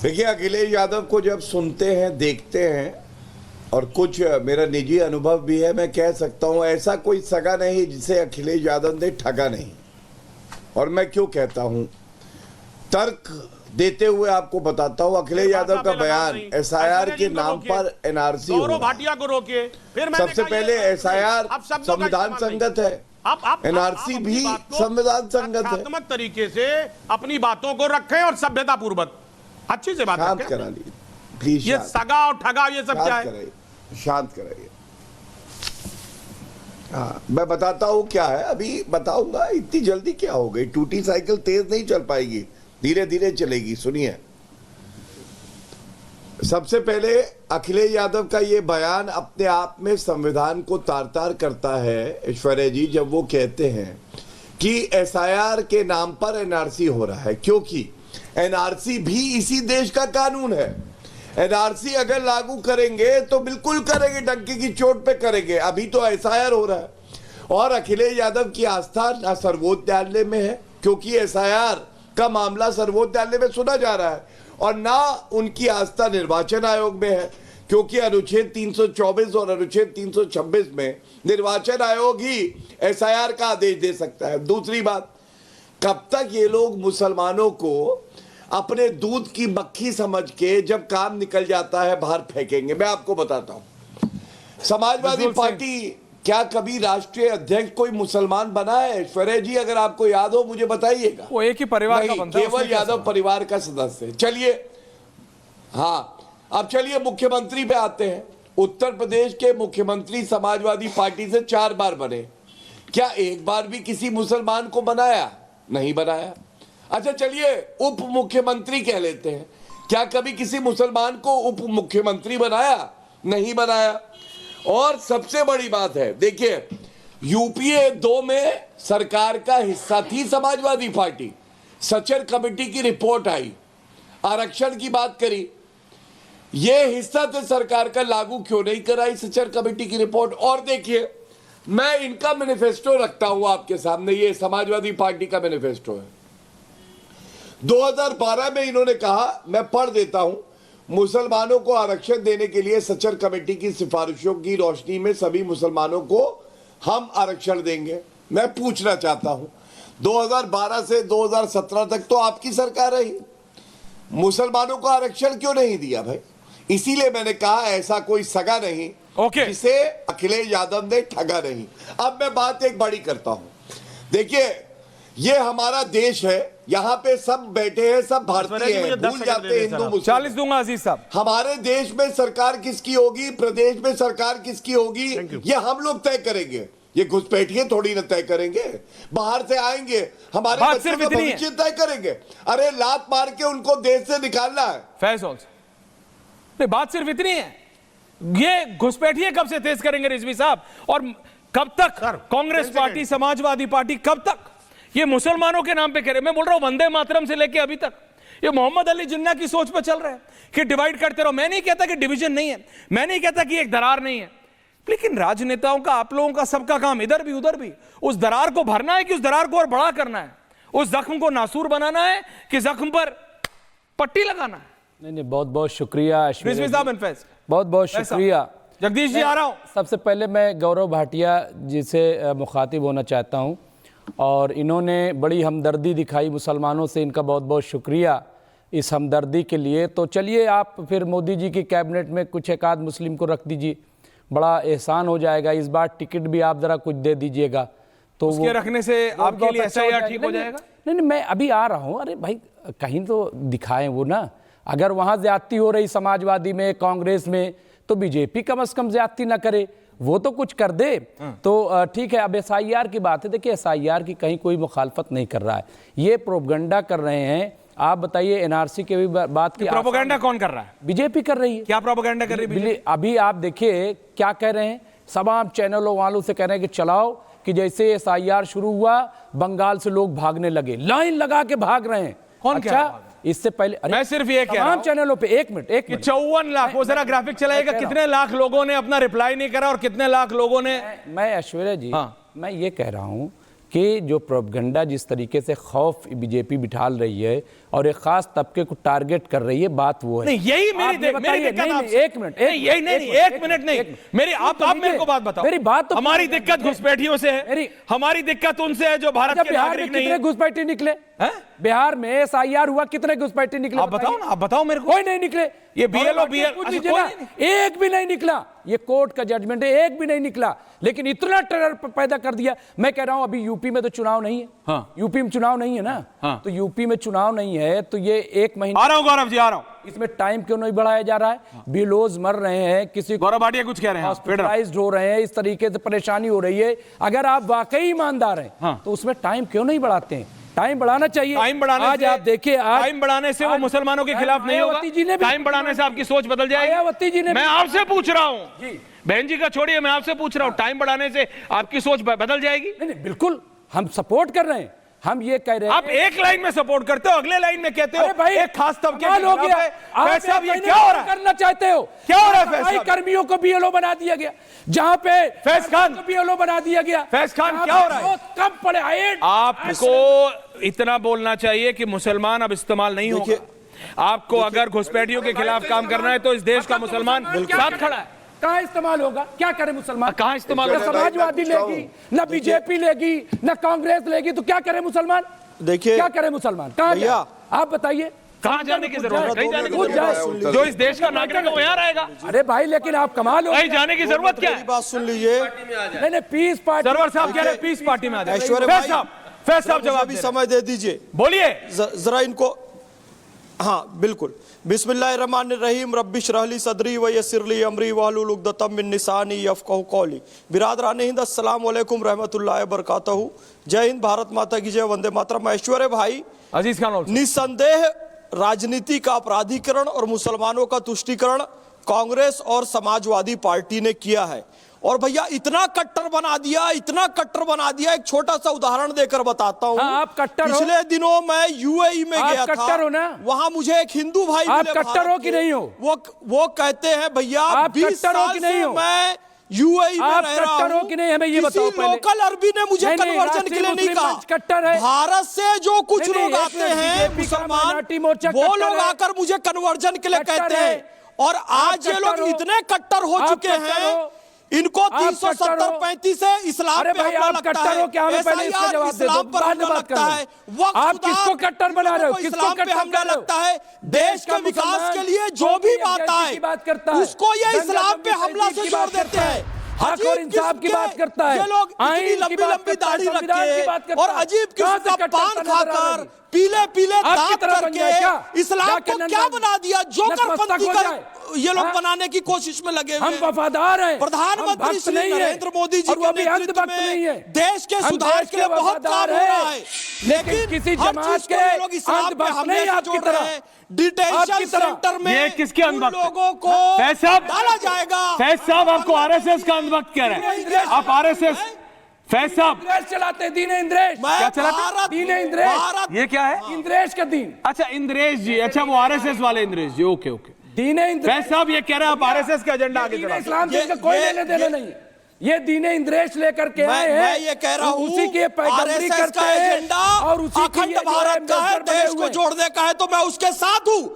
देखिए, अखिलेश यादव को जब सुनते हैं, देखते हैं, और कुछ मेरा निजी अनुभव भी है, मैं कह सकता हूं ऐसा कोई सगा नहीं जिसे अखिलेश यादव ने ठगा नहीं। और मैं क्यों कहता हूं, तर्क देते हुए आपको बताता हूं। अखिलेश यादव का बयान एसआईआर के नाम पर एनआरसी हो, भाटिया को रोके। फिर सबसे पहले एसआईआर संविधान संगत है, एनआरसी भी संविधान संगत है। तरीके से अपनी बातों को रखें और सभ्यता पूर्वक अच्छी से बात शांत करा लीजिए प्लीज। ये सगा और ठगा ये सब क्या है? शांत कराइए। हाँ, मैं बताता हूं क्या है, अभी बताऊंगा। इतनी जल्दी क्या हो गई? टूटी साइकिल तेज नहीं चल पाएगी, धीरे धीरे चलेगी। सुनिए, सबसे पहले अखिलेश यादव का ये बयान अपने आप में संविधान को तार तार करता है ऐश्वर्या जी, जब वो कहते हैं कि एसआईआर के नाम पर एनआरसी हो रहा है, क्योंकि एनआरसी भी इसी देश का कानून है। एनआरसी अगर लागू करेंगे तो बिल्कुल करेंगे, डंके की चोट पे करेंगे। अभी तो एसआईआर हो रहा है और अखिलेश यादव की आस्था ना सर्वोच्च न्यायालय में है, क्योंकि एसआईआर का मामला सर्वोच्च न्यायालय में सुना जा रहा है, और ना उनकी आस्था निर्वाचन आयोग में है, क्योंकि अनुच्छेद 324 और अनुच्छेद 326 में निर्वाचन आयोग ही एसआईआर का आदेश दे सकता है। दूसरी बात, कब तक ये लोग मुसलमानों को अपने दूध की मक्खी समझ के जब काम निकल जाता है बाहर फेंकेंगे? मैं आपको बताता हूं, समाजवादी पार्टी क्या कभी राष्ट्रीय अध्यक्ष कोई मुसलमान बना है? ऐश्वर्या जी, अगर आपको याद हो मुझे बताइएगा। वो एक ही परिवार का बनता है, केवल यादव परिवार का सदस्य है। चलिए, हाँ, अब चलिए मुख्यमंत्री पे आते हैं। उत्तर प्रदेश के मुख्यमंत्री समाजवादी पार्टी से 4 बार बने, क्या एक बार भी किसी मुसलमान को बनाया? नहीं बनाया। अच्छा चलिए, उप मुख्यमंत्री कह लेते हैं, क्या कभी किसी मुसलमान को उप मुख्यमंत्री बनाया? नहीं बनाया। और सबसे बड़ी बात है, देखिए, यूपीए 2 में सरकार का हिस्सा थी समाजवादी पार्टी। सचर कमेटी की रिपोर्ट आई, आरक्षण की बात करी, ये हिस्सा थे सरकार का, लागू क्यों नहीं कराई सचर कमेटी की रिपोर्ट? और देखिए, मैं इनका मैनिफेस्टो रखता हूं आपके सामने, ये समाजवादी पार्टी का मैनिफेस्टो है। 2012 में इन्होंने कहा, मैं पढ़ देता हूं, मुसलमानों को आरक्षण देने के लिए सचर कमेटी की सिफारिशों की रोशनी में सभी मुसलमानों को हम आरक्षण देंगे। मैं पूछना चाहता हूं, 2012 से 2017 तक तो आपकी सरकार रही, मुसलमानों को आरक्षण क्यों नहीं दिया भाई? इसीलिए मैंने कहा ऐसा कोई सगा नहीं जिसे अखिलेश यादव ने ठगा नहीं। अब मैं बात एक बड़ी करता हूं। देखिए, ये हमारा देश है, यहाँ पे सब बैठे हैं, सब भारतीय हैं, भूल जाते हैं हिंदू मुस्लिम। 40 दूंगा अजीज साहब। हमारे देश में सरकार किसकी होगी, प्रदेश में सरकार किसकी होगी, ये हम लोग तय करेंगे। ये घुसपैठिए थोड़ी ना तय करेंगे, बाहर से आएंगे, हमारे बच्चों का भविष्य तय करेंगे। अरे लात मार के उनको देश से निकालना है। फैसल, बात सिर्फ इतनी है, ये घुसपैठिए कब से तेज करेंगे रिजवी साहब? और कब तक कांग्रेस पार्टी, समाजवादी पार्टी कब तक ये मुसलमानों के नाम पे करे? मैं बोल रहा हूं, वंदे मातरम से लेके अभी तक ये मोहम्मद अली जिन्ना की सोच पे चल रहा है कि डिवाइड करते रहो। मैं नहीं कहता कि डिवीजन नहीं है, मैं नहीं कहता कि एक दरार नहीं है, लेकिन राजनेताओं का, आप लोगों का, सबका काम इधर भी उधर भी उस दरार को भरना है कि उस दरार को और बड़ा करना है, उस जख्म को नासूर बनाना है कि जख्म पर पट्टी लगाना है। नहीं, बहुत बहुत शुक्रिया रिजवी साहब, बहुत बहुत शुक्रिया। जगदीश जी आ रहा हूं। सबसे पहले मैं गौरव भाटिया जी से मुखातिब होना चाहता हूं, और इन्होंने बड़ी हमदर्दी दिखाई मुसलमानों से, इनका बहुत बहुत शुक्रिया इस हमदर्दी के लिए। तो चलिए, आप फिर मोदी जी की कैबिनेट में कुछ एक आध मुस्लिम को रख दीजिए, बड़ा एहसान हो जाएगा। इस बार टिकट भी आप ज़रा कुछ दे दीजिएगा, तो उसके रखने से आपके लिए एसआईआर ठीक हो जाएगा। नहीं, मैं अभी आ रहा हूँ। अरे भाई, कहीं तो दिखाएं वो ना, अगर वहाँ ज्यादती हो रही समाजवादी में, कांग्रेस में, तो बीजेपी कम से कम ज्यादती ना करे, वो तो कुछ कर दे। तो ठीक है। अब एसआईआर की बात है, देखिए एसआईआर की कहीं कोई मुखालफत नहीं कर रहा है, ये प्रोपगंडा कर रहे हैं। आप बताइए, एनआरसी के भी बात की, प्रोपगंडा कौन कर रहा है? बीजेपी कर रही है। क्या प्रोपगंडा कर रही है? अभी आप देखिए क्या कह रहे हैं, तमाम चैनलों वालों से कह रहे हैं कि चलाओ, कि जैसे एसआईआर शुरू हुआ बंगाल से लोग भागने लगे, लाइन लगा के भाग रहे हैं। कौन कह रहा है? इससे पहले मैं सिर्फ ये कह रहा हूं, चैनलों पे एक मिनट 54 लाख, वो जरा ग्राफिक चलाएगा, कितने लाख लोगों ने अपना रिप्लाई नहीं करा और कितने लाख लोगों ने। मैं ऐश्वर्या जी, हाँ, मैं ये कह रहा हूं कि जो प्रोपगंडा जिस तरीके से खौफ बीजेपी बिठाल रही है और एक खास तबके को टारगेट कर रही है, बात वो है। नहीं, यही आप ये बताइए, नहीं, एक मिनट, यही नहीं, एक मिनट नहीं, मेरी आप मेरे को बात बताओ। मेरी बात तो हमारी दिक्कत घुसपैठियों से है, हमारी दिक्कत उनसे है जो भारत के नागरिक नहीं है। कितने घुसपैठी निकले बिहार में? एसआईआर हुआ, कितने घुसपैठी निकले? आप बताओ ना, आप बताओ मेरे को। कोई नहीं निकले। ये बीएलओ एक भी नहीं निकला। ये कोर्ट का जजमेंट है, एक भी नहीं निकला। लेकिन इतना टेरर पैदा कर दिया। मैं कह रहा हूं अभी यूपी में तो चुनाव नहीं है। हाँ। यूपी में चुनाव नहीं है ना। हाँ। तो यूपी में चुनाव नहीं है तो ये 1 महीना। आ रहा हूं गौरव जी, आ रहा हूं। इसमें टाइम क्यों नहीं बढ़ाया जा रहा है? बिलोज मर रहे हैं, किसी गौरव भाटिया कुछ कह रहे हैं, हॉस्पिटलाइज्ड हो रहे हैं, इस तरीके से परेशानी हो रही है। अगर आप वाकई ईमानदार हैं तो उसमें टाइम क्यों नहीं बढ़ाते हैं? टाइम बढ़ाना चाहिए। टाइम बढ़ाने आज से, आप देखिए, आज टाइम बढ़ाने से वो मुसलमानों के खिलाफ नहीं होगा। टाइम बढ़ाने से आपकी सोच बदल जाएगी। मायावती जी ने, मैं आपसे पूछ रहा हूं, बहन जी का छोड़िए, मैं आपसे पूछ रहा हूं, टाइम बढ़ाने से आपकी सोच बदल जाएगी? नहीं, बिल्कुल हम सपोर्ट कर रहे हैं। हम ये कह रहे हैं, आप एक लाइन में सपोर्ट करते हो, अगले लाइन में कहते हो भाई एक खास तबके हो गया। आप ये क्या हो रहा है? करना चाहते हो? क्या हो रहा है? भाई कर्मियों को बीएलओ बना दिया गया, जहां पे फैज खान को बीएलओ बना दिया गया। फैज खान क्या हो रहा है? कम पड़े आपको इतना बोलना चाहिए कि मुसलमान अब इस्तेमाल नहीं होगा। आपको अगर घुसपैठियों के खिलाफ काम करना है तो इस देश का मुसलमान साथ खड़ा है। कहाँ इस्तेमाल होगा? क्या करे मुसलमान? कहाँ इस्तेमाल? न समाजवादी लेगी, न बीजेपी लेगी, न कांग्रेस लेगी, तो क्या करे मुसलमान? देखिए, क्या करे मुसलमान? कहाँ जाए? आप बताइए। कहाँ जाने की जरूरत है? कहीं जाने की जरूरत है? जो इस देश का नागरिक है वो यहाँ रहेगा। अरे भाई, लेकिन आप कमाल हो। कहीं जाने की जरूरत क्या है? बात सुन लीजिए। नहीं, पीस पार्टी। सरवर साहब कह रहे हैं पीस पार्टी में आ जाए। ऐश्वर्या फैज साहब जवाब भी समय दे दीजिए, बोलिए जरा इनको। हाँ बिल्कुल। बिस्मिल्लाहिर्रहमानिर्रहीम, रब्बि इश्रह ली सदरी व यस्सिर ली अमरी वहलुल उक़दतम मिन लिसानी यफ़क़हू क़ौली। बिरादरान हिंद, अस्सलाम वालेकुम रहमतुल्लाहि व बरकातहू। जय हिंद, भारत माता की जय, वंदे मातरम। ऐश्वर्या भाई, अजीज खान, निस्संदेह राजनीति का अपराधीकरण और मुसलमानों का तुष्टीकरण कांग्रेस और समाजवादी पार्टी ने किया है। और भैया इतना कट्टर बना दिया, इतना कट्टर बना दिया। एक छोटा सा उदाहरण देकर बताता हूँ। हाँ, आप कट्टर हो। पिछले दिनों मैं यूएई में गया था। कट्टर हो ना? वहां मुझे एक हिंदू भाई आप मिले। कट्टर हो कि नहीं हो? वो कहते हैं भैया, आप 20 कट्टर हो साल कि नहीं से हो? मैं यूएई में आप रह रहा कट्टर हो हूं। कि नहीं, हमें ये बताओ पहले। लोकल अरबी ने मुझे कन्वर्जन के लिए नहीं कहा। कट्टर है। भारत से जो कुछ नहीं, लोग आते हैं मुसलमान, वो लोग आकर मुझे कन्वर्जन के लिए कहते हैं। और आज ये लोग इतने कट्टर हो चुके हैं, इनको 370-35 से इस्लाम पे हमला लगता है। इस्लाम पर हमला लगता है। आप किसको कट्टर बना रहे हो? इस्लाम पे हमला लगता है। देश के विकास के लिए जो भी बात आए उसको ये इस्लाम पे हमला से जोड़ देते हैं। हक और इंसाफ की बात करता है। ये लोग इतनी लंबी दाढ़ी रख के और अजीब किस्म का पान खाकर, पीले दांत करके इस्लाम को क्या बना दिया? जोकरपंथी कर ये लोग बनाने की कोशिश में लगे हुए। हम वफादार हैं। प्रधानमंत्री श्री नरेंद्र मोदी जी के नेतृत्व में देश के सुधार के लिए बहुत काम हो रहा है, लेकिन किसी जमात के लोग इस्लाम पे हमले से जोड़ रहे हैं। डिटेंशन सेंटर में किसके अंदभक्त लोगों को डाला जाएगा। फैज साहब आपको आरएसएस का अंधभक्त कह रहे हैं। आप आरएसएस फैज साहब चलाते हैं। दीन इंद्रेश क्या चलाते? दीन इंद्रेश। ये क्या है? इंद्रेश का दीन। अच्छा, इंद्रेश जी, अच्छा वो आरएसएस वाले इंद्रेश जी। Okay okay. दीन इंद्रेश। फैज साहब ये कह रहे हैं आप आरएसएस का एजेंडा आगे चलाते हैं। इस्लाम से कोई लेने देना नहीं। ये दीन इंद्रेश लेकर के आए हैं। मैं ये कह रहा हूँ, उसी के पैगंबरी करते का हैं एजेंडा और उसी अखंड भारत का है, देश को जोड़ने का है, तो मैं उसके साथ हूँ।